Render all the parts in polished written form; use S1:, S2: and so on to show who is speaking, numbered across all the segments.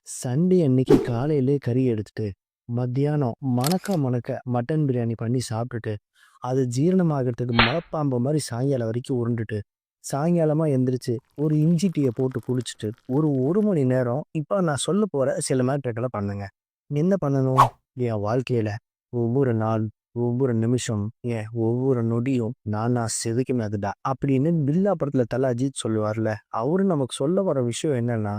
S1: Sunday அன்னைக்கு காலையிலே கறி எடுத்துட்டு, மத்தியானம் மணக்க மணக்க மட்டன் பிரியாணி பண்ணி சாப்பிட்டுட்டு, அது ஜீரணமாகறதுக்கு மலைப்பாம்பு மாரி சாயங்காலம் வரைக்கும் உருண்டுட்டு, சாயங்காலமா எந்திரிச்சு ஒரு இஞ்சி டீய போட்டு குடிச்சிட்டு, ஒரு 1 மணி நேரம் இப்ப நான் சொல்லப் போற சில மேட்டர்கள பண்ணுங்க. என்ன பண்ணணும்? என் வாழ்க்கையில ஒவ்வொரு நாள், ஒவ்வொரு நிமிஷம், ஏன் ஒவ்வொரு நொடியும் நானா செதுக்கினதுடா அப்படின்னு பில்லா படத்துல தல அஜித் சொல்லுவார்ல, அவரு நமக்கு சொல்ல வர விஷயம் என்னன்னா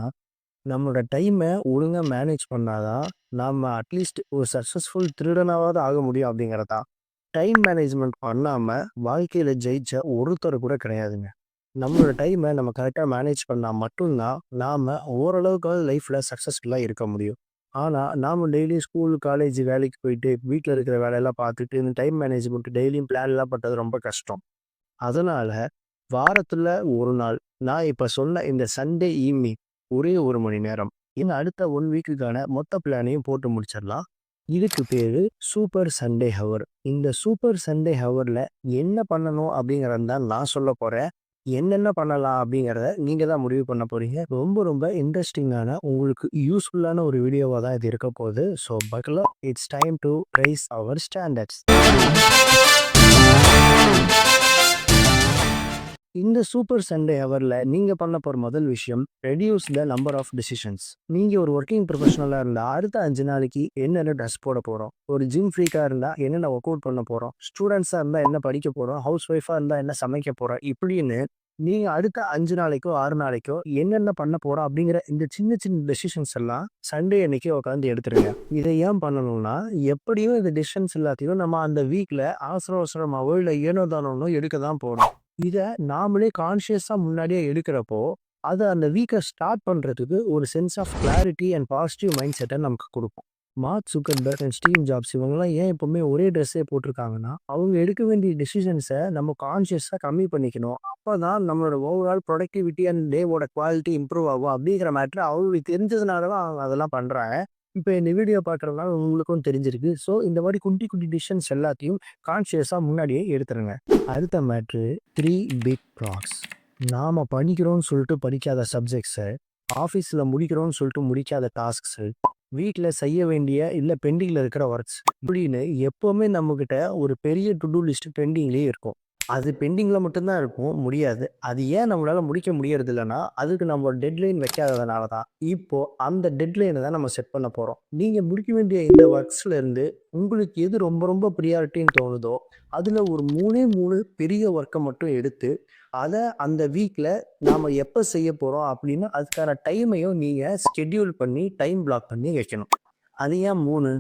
S1: நம்மளோட டைம ஒழுங்கா மேனேஜ் பண்ணாதான், நாம அட்லீஸ்ட் ஒரு சக்சஸ்ஃபுல் திருடனாவாவது ஆக முடியும் அப்படிங்கிறது தான். டைம் மேனேஜ்மென்ட் பண்ணாம வாழ்க்கையில ஜெயிச்ச ஒருத்தர் கூட கிடையாதுங்க. நம்மளோட டைம நம்ம கரெக்ட்டா மேனேஜ் பண்ணா மட்டும் தான், நாம ஓரளவுக்காவது லைஃப்ல சக்சஸ்ஃபுல்லா இருக்க முடியும். ஆனா, நாம டெய்லி ஸ்கூல், காலேஜ் வேலைக்கு போயிட்டு, வீட்ல இருக்கிற வேலையெல்லாம் பார்த்துட்டு, இந்த டைம் மேனேஜ்மென்ட் டெய்லியும் பிளான்லாம் பண்றது ரொம்ப கஷ்டம். அதனால வாரத்துல 1 நாள், நான் இப்ப சொன்ன இந்த சண்டே ஈவ்னிங் ஒரே 1 மணி நேரம், இந்த அடுத்த 1 வீக்குக்கான மொத்த பிளானையும் போட்டு முடிச்சிடலாம். இதுக்கு பேரு சூப்பர் சண்டே ஹவர். இந்த சூப்பர் சண்டே ஹவர்ல என்ன பண்ணணும் அப்படிங்கிறத தான் நான் சொல்லப் போறேன். என்னென்ன பண்ணலாம் அப்படிங்கிறத நீங்க தான் முடிவு பண்ண போறீங்க. ரொம்ப ரொம்ப இன்ட்ரஸ்டிங்கான உங்களுக்கு யூஸ்ஃபுல்லான ஒரு வீடியோவா தான் இது இருக்க போகுது. So buckle up. It's time to raise our standards. இந்த சூப்பர் சண்டே ஹவர்ல நீங்க பண்ண போற முதல் விஷயம் reduce the number of decisions. நீங்க ஒரு ஒர்க்கிங் ப்ரொஃபஷனலா இருந்தா அடுத்த 5 நாளைக்கு என்னென்ன ட்ரெஸ் போட போறோம், ஒரு ஜிம் ஃப்ரீக்கா இருந்தா என்னென்ன ஒர்க் அவுட் பண்ண போறோம், ஸ்டூடெண்ட்ஸா இருந்தா என்ன படிக்க போறோம், ஹவுஸ் ஒய்ஃபா இருந்தா என்ன சமைக்க போறோம், இப்படின்னு நீங்க அடுத்த 5 நாளைக்கோ 6 நாளைக்கோ என்னென்ன பண்ண போறோம் அப்படிங்கிற இந்த சின்ன சின்ன டெசிஷன்ஸ் எல்லாம் சண்டே அன்னைக்கு உட்காந்து எடுத்துருங்க. இதை ஏன் பண்ணணும்னா, எப்படியும் இந்த டெசிஷன்ஸ் எல்லாத்தையும் நம்ம அந்த வீக்ல அவசர அவசரமாவோ இல்ல ஏனோ தானோன்னு எடுக்க தான் போறோம். இத நாமளே கான்ஷியஸா முன்னாடியே எடுக்கிறப்போ, அது அந்த வீக்க ஸ்டார்ட் பண்றதுக்கு ஒரு sense of clarity and positive mind செட்ட நமக்கு குடுக்கும். Mark Zuckerberg and Steve Jobs இவங்கலாம் ஏன் எப்பவுமே ஒரே ட்ரெஸ்ஸே போட்டிருக்காங்கன்னா, அவங்க எடுக்க வேண்டிய டெசிஷன்ஸ நம்ம கான்ஷியஸா கம்மி பண்ணிக்கணும். அப்பதான் நம்மளோட ஓவரால் ப்ரொடக்டிவிட்டி அண்ட் டேவோட குவாலிட்டி இம்ப்ரூவ் ஆகும் அப்படிங்கிற மேட்டர் அவங்களுக்கு தெரிஞ்சதுனால தான் அவங்க அதெல்லாம் பண்றாங்க. இப்ப இந்த வீடியோ பார்க்கறதுனால உங்களுக்கும் தெரிஞ்சிருக்கு. ஸோ இந்த மாரி குட்டி குட்டி டிசிஷன்ஸ் எல்லாத்தையும் கான்ஷியஸா முன்னாடியே எடுத்துருங்க. அடுத்த மேட்ரு 3 பிக் ராக்ஸ். நாம படிக்கிறோம்னு சொல்லிட்டு படிக்காத சப்ஜெக்ட்ஸ, ஆஃபீஸ்ல முடிக்கிறோம்னு சொல்லிட்டு முடிக்காத டாஸ்க்ஸு, வீட்ல செய்ய வேண்டிய இல்ல பெண்டிங்ல இருக்கிற ஒர்க்ஸ் இப்படின்னு எப்பவுமே நம்மகிட்ட ஒரு பெரிய டு டூ லிஸ்ட் பெண்டிங்லயே இருக்கும். அது பெண்டிங்ல மட்டும் தான் இருக்கும், முடியாது. அது ஏன் நம்மளால முடிக்க முடியறது இல்லன்னா, அதுக்கு நம்ம டெட்லைன் வைக்காததுனால தான். இப்போ அந்த டெட்லைன தான் நம்ம செட் பண்ண போறோம். நீங்க முடிக்க வேண்டிய இந்த ஒர்க்ஸ்ல இருந்து உங்களுக்கு எது ரொம்ப ரொம்ப பிரியாரிட்டின்னு தோணுதோ, அதுல ஒரு 3 பெரிய ஒர்க்க மட்டும் எடுத்து, அத அந்த வீக்ல நாம எப்ப செய்ய போறோம் அப்படின்னு அதுக்கான டைமையும் நீங்க ஸ்கெட்யூல் பண்ணி, டைம் பிளாக் பண்ணி வைக்கணும். அது ஏன் 3?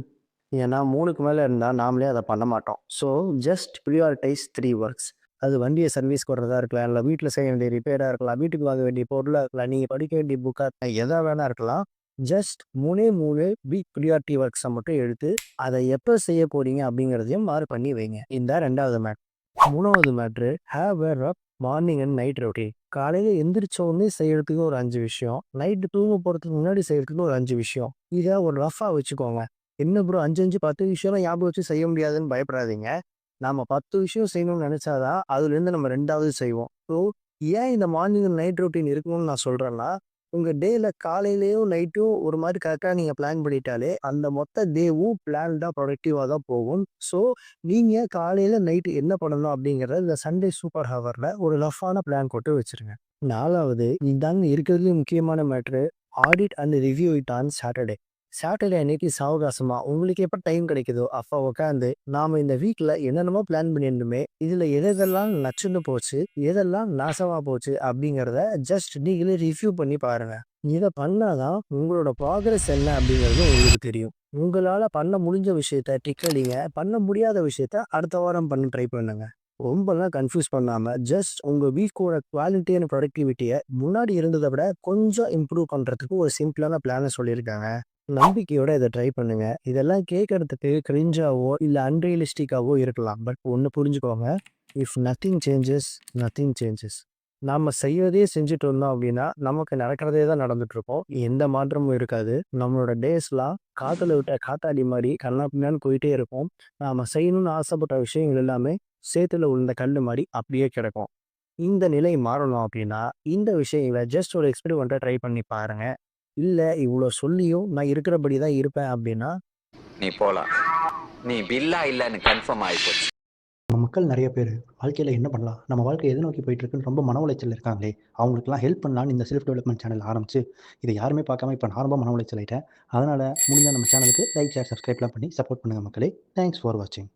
S1: ஏன்னா 3க்கு மேல இருந்தா நாமளே அத பண்ண மாட்டோம். So just prioritise 3 works. அது வண்டிய சர்வீஸ்க்கு விடுறதா இருக்கலாம், இல்ல வீட்ல செய்ய வேண்டிய ரிப்பேரா இருக்கலாம், வீட்டுக்கு வாங்க வேண்டிய பொருளா இருக்கலாம், நீங்க படிக்க வேண்டிய புக்கா இருக்கலாம், எதா வேணா இருக்கலாம். ஜஸ்ட் 3 பிக் பிரியாரிட்டி ஒர்க்ஸ மட்டும் எடுத்து, அத எப்ப செய்ய போறீங்க அப்படிங்கிறதையும் மார்க் பண்ணி வைங்க. இதான் 2வது மேட்ரு. 3வது matter have a rough morning and night routine. காலையில எந்திரிச்ச உடனே செய்யறதுக்கு ஒரு 5 விஷயம், நைட்டு தூங்க போறதுக்கு முன்னாடி செய்யறதுக்கு ஒரு 5 விஷயம். இத ஒரு ரஃப்பா வச்சுக்கோங்க. என்ன ப்ரோ 5, 5, 10 விஷயம்லாம் ஞாபகம் வச்சு செய்ய முடியாதுன்னு பயப்படாதீங்க. நாம 10 விஷயம் செய்யணும்னு நெனைச்சாதான், அதுலேருந்து நம்ம 2வது செய்வோம். ஸோ, ஏன் இந்த மார்னிங் அண்ட் நைட் ரொட்டீன் இருக்கணும்னு நான் சொல்றேன்னா, உங்க டேல காலையிலயும், நைட்டும் ஒரு மாரி கரெக்ட்டா நீங்க பிளான் பண்ணிட்டாலே, அந்த மொத்த டேவும் பிளான்டா, ப்ரொடக்டிவா தான் போகும். ஸோ, நீங்க காலையில, நைட்டு என்ன பண்ணணும் அப்படிங்கிறத இந்த சண்டே சூப்பர் ஹவர்ல ஒரு ரஃப்பான பிளான் போட்டு வச்சுருங்க. 4வது இதாங்க இருக்கிறதுலயே முக்கியமான matter. Audit and review it on Saturday. Saturday அன்னைக்கு சாவகாசமா உங்களுக்கு எப்ப டைம் கிடைக்குதோ, அப்ப உட்காந்து நாம இந்த வீக்ல என்னென்னமோ பிளான் பண்ணியிருந்தோமே, இதுல எதெல்லாம் நச்சுன்னு போச்சு, எதெல்லாம் நாசமா போச்சு அப்படிங்கிறத ஜஸ்ட் நீங்களே ரிவ்யூ பண்ணி பாருங்க. இத பண்ணாதான் உங்களோட ப்ராக்ரஸ் என்ன அப்படிங்கிறது உங்களுக்கு தெரியும். உங்களால பண்ண முடிஞ்ச விஷயத்த டிக் அடிங்க. பண்ண முடியாத விஷயத்த அடுத்த வாரம் பண்ண ட்ரை பண்ணுங்க. ரொம்பலாம் கன்ஃப்யூஸ் பண்ணாம, ஜஸ்ட் உங்க வீக்கோட குவாலிட்டி அண்ட் ப்ரொடக்டிவிட்டிய முன்னாடி இருந்தத விட கொஞ்சம் இம்ப்ரூவ் பண்றதுக்கு ஒரு சிம்பிளான பிளான சொல்லியிருக்காங்க. நம்பிக்கையோட இத ட்ரை பண்ணுங்க. இதெல்லாம் கேட்கறதுக்கு கிரிஞ்சாவோ, இல்ல அன்ரியலிஸ்டிக்காவோ இருக்கலாம். பட் ஒண்ணு புரிஞ்சுக்கோங்க. If nothing changes, nothing changes. நாம செய்யறதே செஞ்சுட்டு இருந்தோம் அப்படின்னா, நமக்கு நடக்கிறதே தான் நடந்துட்டு இருக்கும். எந்த மாற்றமும் இருக்காது. நம்மளோட டேஸ்லாம் காத்துல விட்ட காத்தாடி மாரி கன்னா பின்னான்னு போயிட்டே இருக்கும். நாம செய்யணும்னு ஆசைப்பட்ட விஷயங்கள் எல்லாமே சேத்துல விழுந்த கல்லு மாரி அப்படியே கிடக்கும். இந்த நிலை மாறணும் அப்படின்னா, இந்த விஷயங்கள ஜஸ்ட் ஒரு எக்ஸ்பெரிமெண்ட்டா ட்ரை பண்ணி பாருங்க. இல்ல இவ்ளோ சொல்லியும் நான் இருக்கிறபடி தான் இருப்பேன் அப்படின்னா,
S2: நீ போலாம். நீ வில்லா இல்லன்னு கன்ஃபார்ம் ஆயிப்போச்சு.
S3: நம்ம மக்கள் நெறைய பேரு வாழ்க்கையில என்ன பண்ணலாம்? நம்ம வாழ்க்கை எத நோக்கி போயிட்டுருக்குன்னு ரொம்ப மன உளைச்சல்ல இருக்காங்களே! அவங்களுக்கெல்லாம் ஹெல்ப் பண்ணலான்னு இந்த செல்ஃப் டெவலப்மென்ட் சேனல் ஆரம்பிச்சு, இத யாருமே பார்க்காம இப்ப நான் ரொம்ப மன உளைச்சல் ஆயிட்டேன். அதனால முடிஞ்சா நம்ம சேனலுக்கு லைக், ஷேர், சப்ஸ்கிரைப்லாம் பண்ணி சப்போர்ட் பண்ணுங்க மக்களே! தேங்க்ஸ் ஃபார் வாட்சிங்.